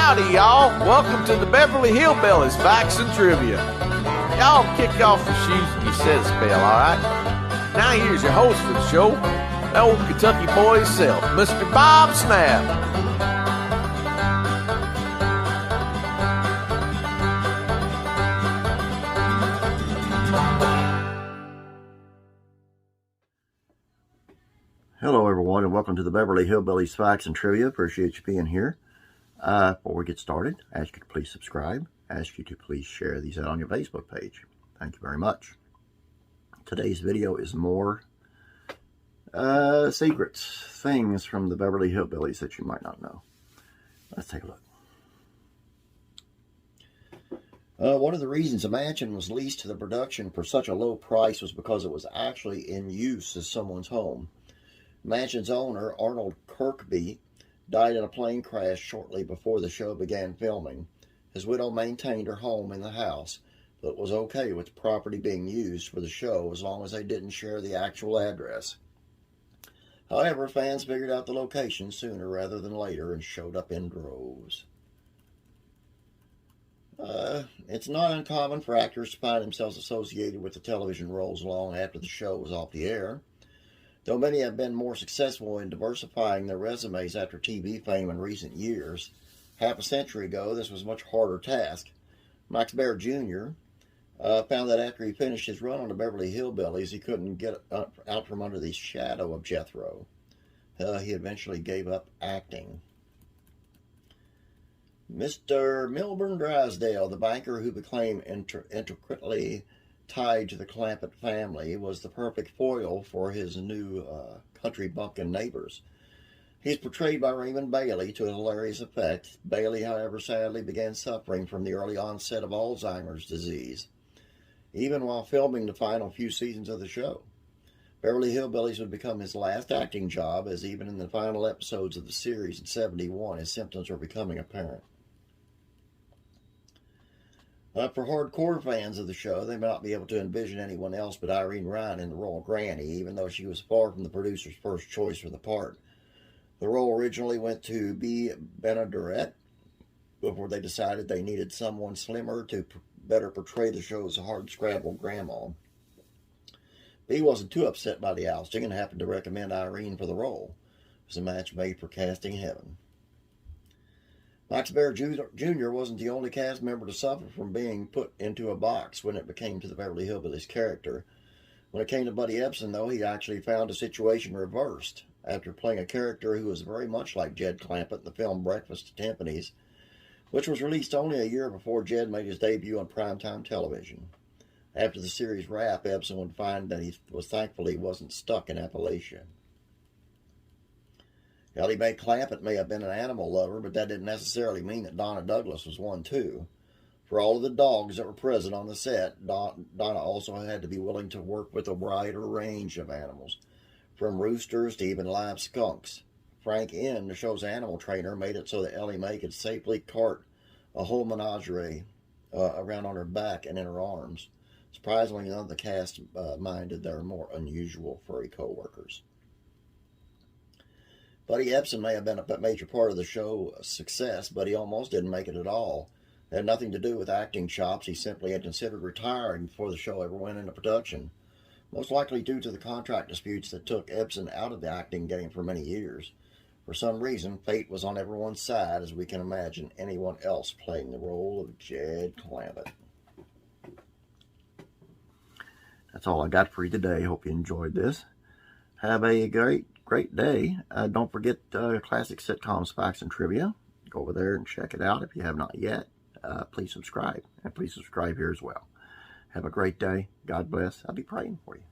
Howdy, y'all. Welcome to the Beverly Hillbillies Facts and Trivia. Y'all kick off your shoes and you said a spell, all right? Now here's your host for the show, the old Kentucky boy himself, Mr. Bob Snap. Hello, everyone, and welcome to the Beverly Hillbillies Facts and Trivia. Appreciate you being here. Before we get started, I ask you to please subscribe. I ask you to please share these out on your Facebook page. Thank you very much. Today's video is more secrets, things from the Beverly Hillbillies that you might not know. Let's take a look. One of the reasons a mansion was leased to the production for such a low price was because it was actually in use as someone's home. The mansion's owner, Arnold Kirkby, died in a plane crash shortly before the show began filming. His widow maintained her home in the house, but was okay with the property being used for the show as long as they didn't share the actual address. However, fans figured out the location sooner rather than later and showed up in droves. It's not uncommon for actors to find themselves associated with the television roles long after the show was off the air. Though many have been more successful in diversifying their resumes after TV fame in recent years, half a century ago this was a much harder task. Max Baer Jr. Found that after he finished his run on the Beverly Hillbillies, he couldn't get out from under the shadow of Jethro. He eventually gave up acting. Mr. Milburn Drysdale, the banker who became intricately tied to the Clampett family, was the perfect foil for his new country bumpkin neighbors. He's portrayed by Raymond Bailey to a hilarious effect. Bailey, however, sadly began suffering from the early onset of Alzheimer's disease, even while filming the final few seasons of the show. Beverly Hillbillies would become his last acting job, as even in the final episodes of the series in '71, his symptoms were becoming apparent. For hardcore fans of the show, they may not be able to envision anyone else but Irene Ryan in the role of Granny, even though she was far from the producer's first choice for the part. The role originally went to B. Benaderet before they decided they needed someone slimmer to better portray the show's hard-scrabble grandma. B wasn't too upset by the ousting and happened to recommend Irene for the role. It was a match made for casting heaven. Max Baer Jr. wasn't the only cast member to suffer from being put into a box when it came to the Beverly Hillbillies character. When it came to Buddy Ebsen, though, he actually found a situation reversed. After playing a character who was very much like Jed Clampett in the film Breakfast at Tiffany's, which was released only a year before Jed made his debut on primetime television. After the series wrap, Ebsen would find that he thankfully wasn't stuck in Appalachia. Ellie Mae Clampett may have been an animal lover, but that didn't necessarily mean that Donna Douglas was one too. For all of the dogs that were present on the set, Donna also had to be willing to work with a wider range of animals, from roosters to even live skunks. Frank Inn, the show's animal trainer, made it so that Ellie Mae could safely cart a whole menagerie around on her back and in her arms. Surprisingly, none of the cast minded their more unusual furry co-workers. Buddy Ebsen may have been a major part of the show's success, but he almost didn't make it at all. It had nothing to do with acting chops. He simply had considered retiring before the show ever went into production, most likely due to the contract disputes that took Ebsen out of the acting game for many years. For some reason, fate was on everyone's side, as we can imagine anyone else playing the role of Jed Clampett. That's all I got for you today. Hope you enjoyed this. Have a great day. Don't forget Classic Sitcoms Facts and Trivia. Go over there and check it out if you have not yet. Please subscribe, and please subscribe here as well. Have a great day. God bless. I'll be praying for you.